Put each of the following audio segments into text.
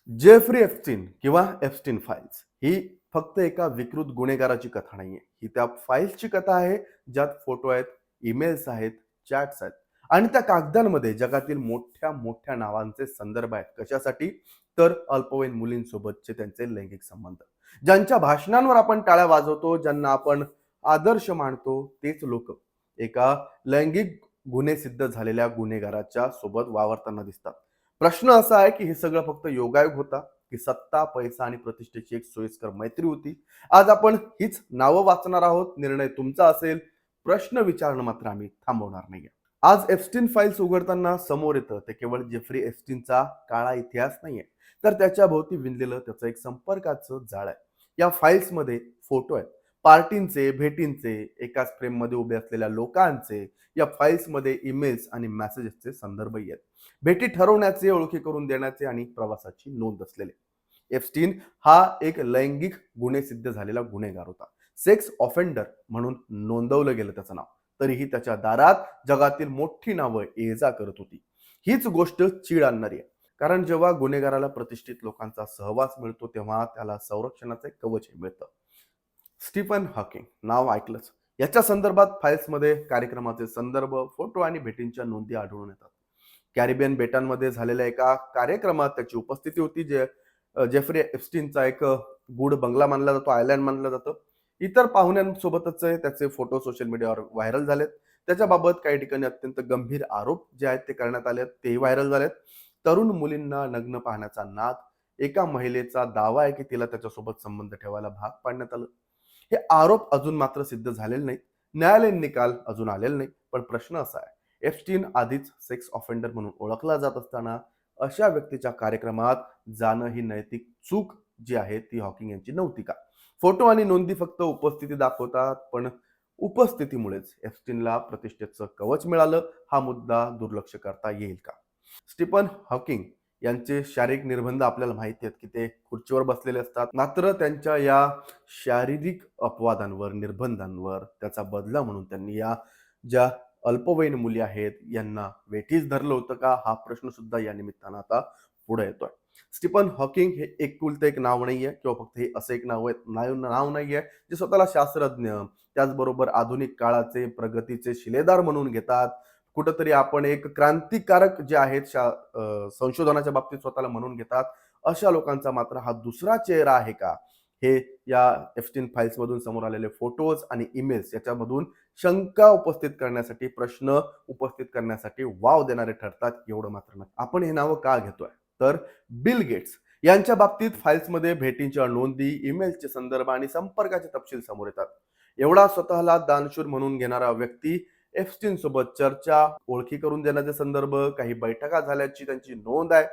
Jeffrey Epstein किंवा Epstein files ही फक्त एका विकृत गुन्हेगाराची कथा नाहीये. ही त्या फाईल्सची कथा आहे, ज्यात फोटो आहेत, ईमेल्स आहेत, चॅट्स आहेत आणि त्या कागदांमध्ये जगातील मोठ्या मोठ्या नावांचे संदर्भ आहेत. कशासाठी? तर अल्पवयीन मुलींसोबतचे त्यांचे लैंगिक संबंध. ज्यांच्या भाषणांवर आपण टाळ्या वाजवतो, ज्यांना आपण आदर्श मानतो, तेच लोक एका लैंगिक गुन्हे सिद्ध झालेल्या गुन्हेगाराच्या सोबत वावरताना दिसतात. प्रश्न असा आहे की हे सगळं फक्त योगायोग होता की सत्ता, पैसा आणि प्रतिष्ठेची एक सोयीस्कर मैत्री होती? आज आपण हीच नावं वाचणार आहोत. निर्णय तुमचा असेल. प्रश्न विचारणं मात्र आम्ही थांबवणार नाहीये. आज एप्स्टीन फाईल्स उघडताना समोर येतं ते केवळ जेफ्री एप्स्टीनचा काळा इतिहास नाहीये, तर त्याच्या भोवती विणलेलं त्याचं एक संपर्काचं जाळ आहे. या फाईल्समध्ये फोटो आहेत, पार्टींचे, भेटींचे, एकाच फ्रेम मध्ये उभे असलेल्या लोकांचे. या फाईल्समध्ये ईमेल्स आणि मेसेजेसचे संदर्भही आहेत. भेटी ठरवण्याचे, ओळखी करून देण्याचे आणि प्रवासाची नोंद असलेले. एप्स्टीन हा एक लैंगिक गुन्हे सिद्ध झालेला गुन्हेगार होता. सेक्स ऑफेंडर म्हणून नोंदवलं गेलं त्याचं नाव. तरीही त्याच्या दारात जगातील मोठी नावं ये जा करत होती. हीच गोष्ट चीड आणणारी आहे. कारण जेव्हा गुन्हेगाराला प्रतिष्ठित लोकांचा सहवास मिळतो, तेव्हा त्याला संरक्षणाचे कवच मिळतं. स्टीफन हॉकिंग नाव ऐकलंच. याच्या संदर्भात फाईल्समध्ये कार्यक्रमाचे संदर्भ, फोटो आणि भेटींच्या नोंदी आढळून येतात. कॅरिबियन बेटांमध्ये झालेल्या एका कार्यक्रमात त्याची उपस्थिती होती. जेफ्री एप्स्टीनचा एक गूढ बंगला मानला जातो, आयलँड मानलं जातं. इतर पाहुण्यांसोबतच त्याचे फोटो सोशल मीडियावर व्हायरल झालेत. त्याच्याबाबत काही ठिकाणी अत्यंत गंभीर आरोप जे आहेत ते करण्यात आले, तेही व्हायरल झालेत. तरुण मुलींना नग्न पाहण्याचा नाद, एका महिलेचा दावा आहे की तिला त्याच्यासोबत संबंध ठेवायला भाग पाडण्यात आलं. हे आरोप अजून मात्र सिद्ध झालेले नाहीत. न्यायालयीन निकाल अजून आलेला नाही. पण प्रश्न असा आहे, एप्स्टीन आधीच सेक्स ऑफेंडर म्हणून ओळखला जात असताना अशा व्यक्तीच्या कार्यक्रमात जाणं ही नैतिक चूक जी आहे ती हॉकिंग यांची नव्हती का? फोटो आणि नोंदी फक्त उपस्थिती दाखवतात, पण उपस्थितीमुळेच एप्स्टीनला प्रतिष्ठेचं कवच मिळालं, हा मुद्दा दुर्लक्ष करता येईल का? स्टीफन हॉकिंग यांचे शारीरिक निर्बंध आपल्याला माहिती आहेत की ते खुर्चीवर बसलेले असतात. मात्र त्यांच्या या शारीरिक अपवादांवर, निर्बंधांवर त्याचा बदला म्हणून त्यांनी या ज्या अल्पवयीन मुली आहेत यांना वेठीस धरलं होतं का? हा प्रश्न सुद्धा या निमित्तानं आता पुढे येतोय. स्टीफन हॉकिंग हे एकुलतं एक नाव नाहीये किंवा फक्त हे असं एक नाव नाहीये जे स्वतःला शास्त्रज्ञ, त्याचबरोबर आधुनिक काळाचे प्रगतीचे शिलेदार म्हणून घेतात. कुठंतरी आपण एक क्रांतिकारक जे आहेत संशोधनाच्या बाबतीत स्वतःला म्हणून घेतात. अशा लोकांचा मात्र हा दुसरा चेहरा आहे का? हे या एप्स्टीन फाईल्स मधून समोर आलेले फोटोज आणि ईमेल्स याच्यामधून शंका उपस्थित करण्यासाठी, प्रश्न उपस्थित करण्यासाठी वाव देणारे ठरतात, एवढं मात्र नाही. आपण हे नावं का घेतोय? तर बिल गेट्स यांच्या बाबतीत फाईल्समध्ये भेटींच्या नोंदी, ईमेल्सचे संदर्भ आणि संपर्काचे तपशील समोर येतात. एवढा स्वतःला दानशूर म्हणून घेणारा व्यक्ती एप्स्टीन सोबत चर्चा, ओळखी करून देण्याचे संदर्भ, काही बैठका झाल्याची त्यांची नोंद आहे.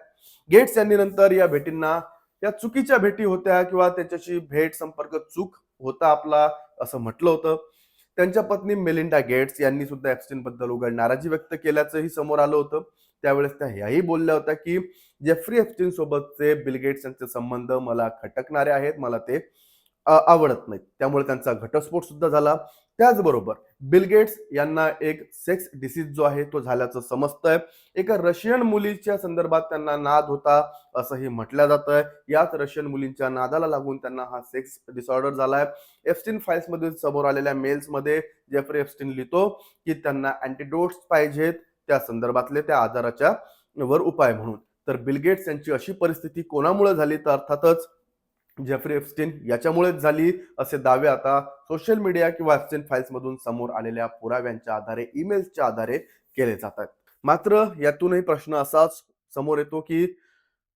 गेट्स यांनी नंतर या भेटींना या चुकीच्या भेटी होत्या किंवा त्याच्याशी भेट संपर्क चूक होता आपला, असं म्हटलं होतं. त्यांच्या पत्नी मेलिंडा गेट्स यांनी सुद्धा एप्स्टीन बद्दल उघड नाराजी व्यक्त केल्याचंही समोर आलं होतं. त्यावेळेस त्या ह्याही बोलल्या होत्या की जेफ्री एप्स्टीन सोबतचे बिल गेट्स यांचे संबंध मला खटकणारे आहेत, मला ते आवडत नाहीत. त्यामुळे त्यांचा घटस्फोट सुद्धा झाला. त्याचबरोबर बिल गेट्स यांना एक सेक्स डिसीज जो आहे तो झाल्याचं समजतंय. एका रशियन मुलीच्या संदर्भात त्यांना नाद होता असंही म्हटलं जातंय. याच रशियन मुलींच्या नादाला लागून त्यांना हा सेक्स डिसऑर्डर झालाय. एप्स्टीन फाईल्स मध्ये समोर आलेल्या मेल्स मध्ये जेफ्री एप्स्टीन लिहितो की त्यांना अँटीडोट्स पाहिजेत त्या संदर्भातले, त्या आजाराच्या वर उपाय म्हणून. तर बिल गेट्स यांची अशी परिस्थिती कोणामुळे झाली? तर अर्थातच जेफ्री एप्स्टीन याच्यामुळेच झाली, असे दावे आता सोशल मीडिया किंवा एप्स्टीन फाईल्स मधून समोर आलेल्या पुराव्यांच्या आधारे, ईमेल्सच्या आधारे केले जात आहेत. मात्र यातूनही प्रश्न असाच समोर येतो की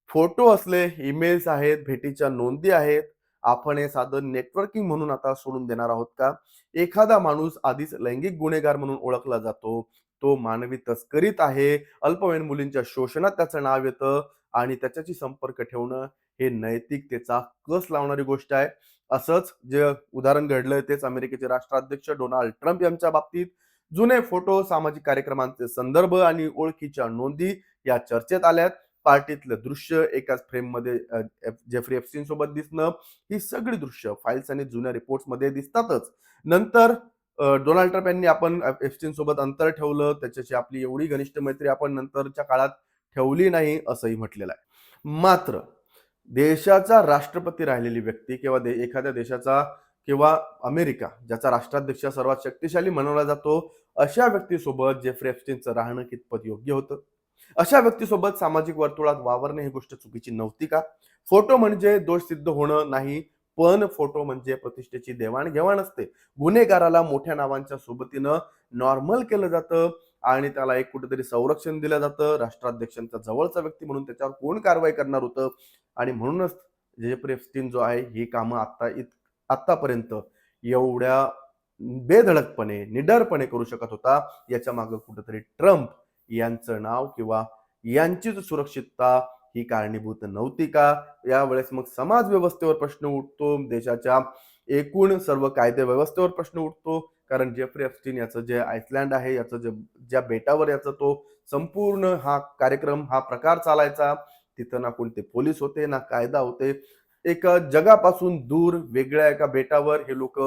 फोटो असले, ईमेल्स आहेत, भेटीच्या नोंदी आहेत, आपण हे साधन नेटवर्किंग म्हणून आता सोडून देणार आहोत का? एखादा माणूस आधीच लैंगिक गुन्हेगार म्हणून ओळखला जातो, तो मानवी तस्करीत आहे, अल्पवयीन मुलींच्या शोषणात त्याचं नाव येतं आणि त्याच्याशी संपर्क ठेवणं हे नैतिकतेचा कस लावणारी गोष्ट आहे. असंच जे उदाहरण घडलंय तेच अमेरिकेचे राष्ट्राध्यक्ष डोनाल्ड ट्रम्प यांच्या बाबतीत. जुने फोटो, सामाजिक कार्यक्रमांचे संदर्भ आणि ओळखीच्या नोंदी या चर्चेत आल्यात. पार्टीतलं दृश्य, एकाच फ्रेम मध्ये जेफ्री एप्स्टीन सोबत दिसणं, ही सगळी दृश्य फाईल्स आणि जुन्या रिपोर्ट्स मध्ये दिसतातच. नंतर डोनाल्ड ट्रम्प यांनी आपण एप्स्टीन सोबत अंतर ठेवलं, त्याच्याशी आपली एवढी घनिष्ठ मैत्री आपण नंतरच्या काळात ठेवली नाही असंही म्हटलेलं आहे. मात्र देशाचा राष्ट्रपती राहिलेली व्यक्ती किंवा एखाद्या देशाचा किंवा अमेरिका ज्याचा राष्ट्राध्यक्ष सर्वात शक्तिशाली म्हणवला जातो, अशा व्यक्तीसोबत जेफ्री एप्स्टीनचं राहणं कितपत योग्य होतं? अशा व्यक्तीसोबत सामाजिक वर्तुळात वावरणे ही गोष्ट चुकीची नव्हती का? फोटो म्हणजे दोष सिद्ध होणं नाही, पण फोटो म्हणजे प्रतिष्ठेची देवाणघेवाण असते. गुन्हेगाराला मोठ्या नावांच्या सोबतीनं नॉर्मल केलं जातं आणि त्याला एक कुठेतरी संरक्षण दिलं जातं. राष्ट्राध्यक्षांचा जवळचा व्यक्ती म्हणून त्याच्यावर कोण कारवाई करणार होतं? आणि म्हणूनच जेफ्री एप्स्टीन जो आहे ही कामं आतापर्यंत एवढ्या बेधडकपणे, निडरपणे करू शकत होता. याच्या मागे कुठेतरी ट्रम्प यांचं नाव किंवा यांचीच सुरक्षितता ही कारणीभूत नव्हती का? यावेळेस मग समाज व्यवस्थेवर प्रश्न उठतो, देशाच्या एकूण सर्व कायदे व्यवस्थेवर प्रश्न उठतो. कारण जेफ्री एप्स्टीन याचं जे आइसलँड आहे, याचं ज्या बेटावर याचा तो संपूर्ण हा कार्यक्रम, हा प्रकार चालायचा, तिथं ना कोणते पोलीस होते, ना कायदा होते. एका जगापासून दूर वेगळ्या एका बेटावर हे लोक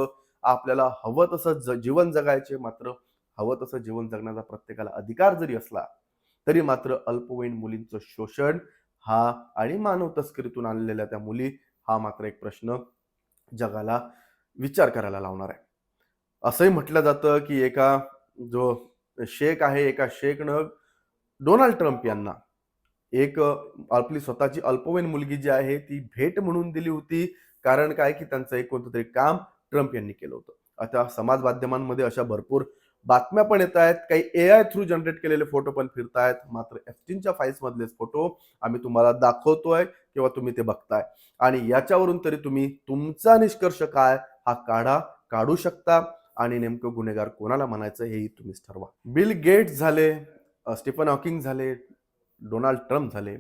आपल्याला हवं तसं जीवन जगायचे. मात्र हवं तसं जीवन जगण्याचा प्रत्येकाला अधिकार जरी असला, तरी मात्र अल्पवयीन मुलींचं शोषण हा आणि मानव तस्करीतून आणलेल्या त्या मुली हा मात्र एक प्रश्न जगाला विचार करायला लावणार आहे. असंही म्हटलं जातं की जो शेख आहे, एका शेखनं डोनाल्ड ट्रम्प यांना आपली स्वतःची अल्पवयीन मुलगी जी आहे ती भेट म्हणून दिली होती. कारण काय की त्यांचं एक कोणतं तरी काम ट्रम्प यांनी केलं होतं. आता समाज माध्यमांमध्ये अशा भरपूर बातम्या पण येत आहेत. काही एआय थ्रू जनरेट केलेले फोटो पण फिरतायत. मात्र एप्स्टीनच्या फाईल्स मधलेच फोटो आम्ही तुम्हाला दाखवतोय किंवा तुम्ही ते बघताय आणि याच्यावरून तरी तुम्ही तुमचा निष्कर्ष काय हा काढू शकता आणि नेमकं गुन्हेगार कोणाला म्हणायचं हेही तुम्हीच ठरवा. बिल गेट्स झाले, स्टीफन हॉकिंग झाले, डोनाल्ड ट्रम्प झाले.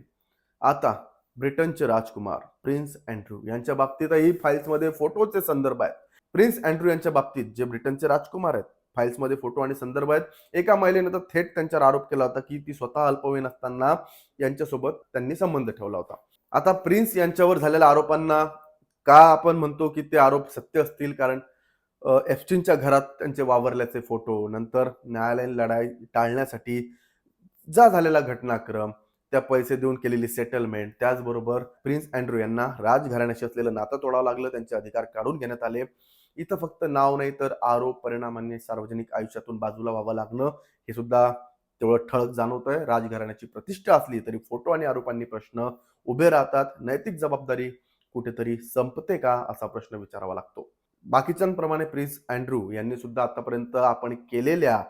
आता ब्रिटनचे राजकुमार प्रिन्स अँड्रू यांच्या बाबतीतही फाईल्समध्ये फोटोचे संदर्भ आहेत. प्रिन्स अँड्रू यांच्या बाबतीत जे ब्रिटनचे राजकुमार आहेत, फाईल्समध्ये फोटो आणि संदर्भ आहेत. एका महिलेने तर थेट त्यांच्यावर आरोप केला होता की ती स्वतः अल्पवयीन असताना यांच्यासोबत त्यांनी संबंध ठेवला होता. आता प्रिन्स यांच्यावर झालेल्या आरोपांना का आपण म्हणतो की ते आरोप सत्य असतील? कारण एप्स्टीनच्या घरात त्यांचे वावरल्याचे फोटो, नंतर न्यायालयीन लढाई टाळण्यासाठी झालेला घटनाक्रम, त्या पैसे देऊन केलेली सेटलमेंट, त्याचबरोबर प्रिन्स अँड्रू यांना राजघराण्याशी असलेलं नातं तोडावं लागलं, त्यांचे अधिकार काढून घेण्यात आले. इथं फक्त नाव नाही तर आरोप परिणामांनी सार्वजनिक आयुष्यातून बाजूला व्हावं लागणं हे सुद्धा तेवढं ठळक जाणवतंय. राजघराण्याची प्रतिष्ठा असली तरी फोटो आणि आरोपांनी प्रश्न उभे राहतात. नैतिक जबाबदारी कुठेतरी संपते का असा प्रश्न विचारावा लागतो. बाकीच्यांप्रमाणे प्रिन्स अँड्रू यांनी सुद्धा आतापर्यंत आपण केलेल्या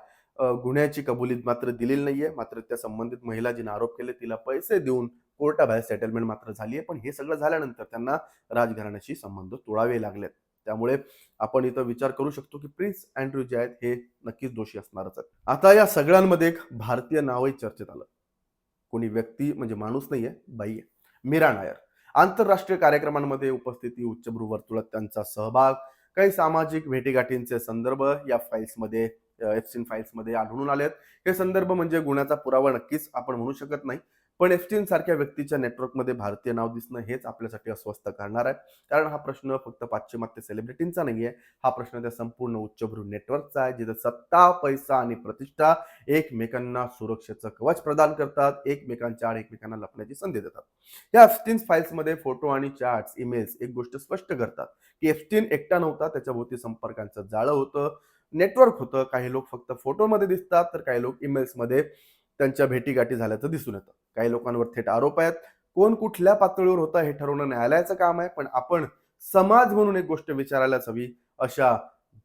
गुन्ह्याची कबुली मात्र दिलेली नाहीये. मात्र त्या संबंधित महिला जिने आरोप केले तिला पैसे देऊन कोर्टाबाहेर सेटलमेंट मात्र झाली आहे. पण हे सगळं झाल्यानंतर त्यांना राजघराण्याशी संबंध तोडावे लागलेत. त्यामुळे आपण इथं विचार करू शकतो की प्रिन्स अँड्रू जे आहेत हे नक्कीच दोषी असणारच आहेत. आता या सगळ्यांमध्ये एक भारतीय नावही चर्चेत आलं. कोणी व्यक्ती म्हणजे माणूस नाहीये, बाई आहे. मीरा नायर. आंतरराष्ट्रीय कार्यक्रमांमध्ये उपस्थिती, उच्चभ्रू वर्तुळात त्यांचा सहभाग, काही सामाजिक भेटीगाठींचे संदर्भ या फाईल्समध्ये एप्स्टीन फाईल्समध्ये आढळून आलेत. हे संदर्भ म्हणजे गुन्ह्याचा पुरावा नक्कीच आपण म्हणू शकत नाही. पण एप्स्टीन सारख्या व्यक्तीच्या नेटवर्कमध्ये भारतीय नाव दिसणं हेच आपल्यासाठी अस्वस्थ करणार आहे. कारण हा प्रश्न फक्त पाश्चिमात्य सेलिब्रिटींचा नाहीये. हा प्रश्न त्या संपूर्ण उच्चभ्रू नेटवर्कचा आहे, जिथे सत्ता, पैसा आणि प्रतिष्ठा एकमेकांना सुरक्षेचं कवच प्रदान करतात, एकमेकांच्या आड एकमेकांना लपण्याची संधी देतात. या एप्स्टीन फाईल्समध्ये फोटो आणि चॅट्स, ईमेल्स एक गोष्ट स्पष्ट करतात की एप्स्टीन एकटा नव्हता, त्याच्या भोवती संपर्कांचं जाळं होतं, नेटवर्क होतं. काही लोक फक्त फोटोमध्ये दिसतात तर काही लोक ईमेल्समध्ये त्यांच्या भेटीगाठी झाल्याचं दिसून येतं. काही लोकांवर थेट आरोप आहेत. कोण कुठल्या पातळीवर होता हे ठरवणं न्यायालयाचं काम आहे. पण आपण समाज म्हणून एक गोष्ट विचारायलाच हवी, अशा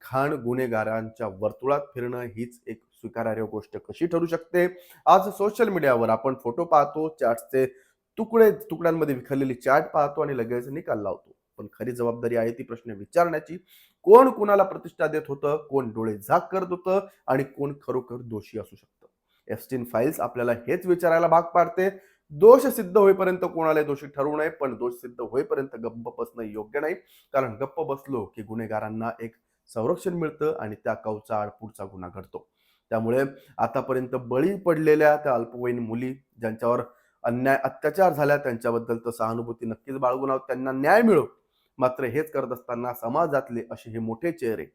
घाण गुन्हेगारांच्या वर्तुळात फिरणं हीच एक स्वीकारार्ह गोष्ट कशी ठरू शकते? आज सोशल मीडियावर आपण फोटो पाहतो, चॅट्सचे तुकड्यांमध्ये विखरलेली चॅट पाहतो आणि लगेच निकाल लावतो. पण खरी जबाबदारी आहे ती प्रश्न विचारण्याची. कोण कुणाला प्रतिष्ठा देत होतं, कोण डोळे झाक करत होतं आणि कोण खरोखर दोषी असू शकतं? एप्स्टीन फाईल्स आपल्याला हेच विचारायला भाग पाडते. दोष सिद्ध होईपर्यंत कोणाला दोषी ठरवू नये, पण दोष सिद्ध होईपर्यंत गप्प बसणं योग्य नाही. कारण गप्प बसलो की गुन्हेगारांना एक संरक्षण मिळतं आणि त्या कवचाआड पुढचा गुन्हा घडतो. त्यामुळे आतापर्यंत बळी पडलेल्या त्या अल्पवयीन मुली ज्यांच्यावर अन्याय अत्याचार झाला त्यांच्याबद्दल तर सहानुभूती नक्कीच बाळगून आहोत, त्यांना न्याय मिळो. मात्र हेच करत असताना समाजातले असे हे मोठे चेहरे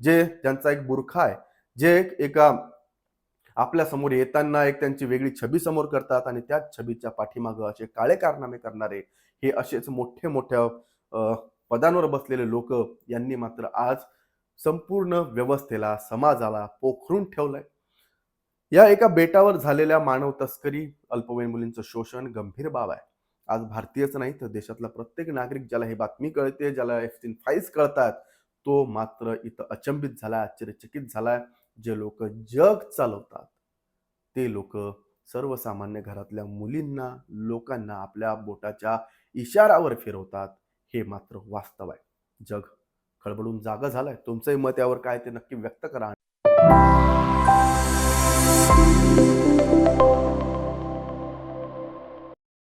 ज्यांचा एक बुरखा आहे, जे एका आपल्या समोर येताना एक त्यांची वेगळी छबी समोर करतात आणि त्याच छबीच्या पाठीमागं असे काळे कारनामे करणारे हे असेच मोठे मोठ्या पदांवर बसलेले लोक यांनी मात्र आज संपूर्ण व्यवस्थेला, समाजाला पोखरून ठेवलंय. या एका बेटावर झालेल्या मानव तस्करी, अल्पवयीन मुलींचं शोषण गंभीर बाब आहे. आज भारतीयच नाही तर देशातला प्रत्येक नागरिक ज्याला ही बातमी कळते, ज्याला एप्स्टीन फाईल्स कळतात, तो मात्र इथं अचंबित झालाय, आश्चर्यचकित झालाय. जे लोक जग चालवतात ते लोक सर्वसामान्य घरातल्या मुलींना, लोकांना आपल्या बोटाच्या इशारावर फिरवतात. हे मात्र वास्तव आहे. जग खळबळून जागं झालंय. तुमचंही मत यावर काय ते नक्की व्यक्त करा.